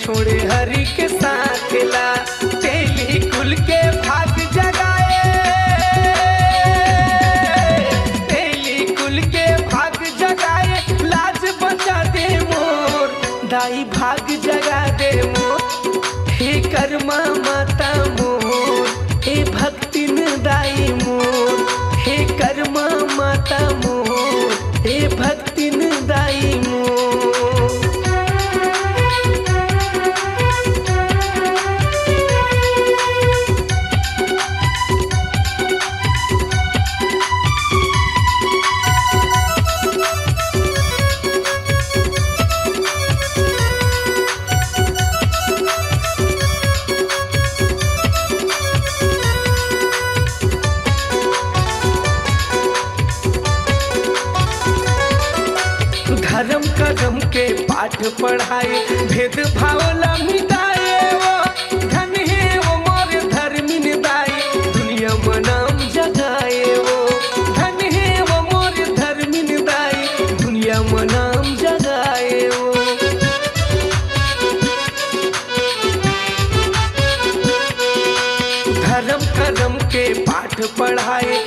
छोड़े हरि के साथ ला, तेली कुल के भाग जगाए, तेली कुल के भाग जगाए, लाज बचा दे मोर, दाई भाग जगा दे मोर, हे कर्मा माता मोर, हे भक्तिन दाई मोर, हे कर्मा माता मोर, हे भक्तिन दाई मोर। धर्म कर्म के पाठ पढ़ाए, भेद भाव मिटाए, वो धन है वो मोर धर्मिन दाई, दुनिया में नाम जगाए, वो धन है वो मोर धर्मिन दाई, दुनिया में नाम जगाए वो। धर्म कर्म के पाठ पढ़ाए,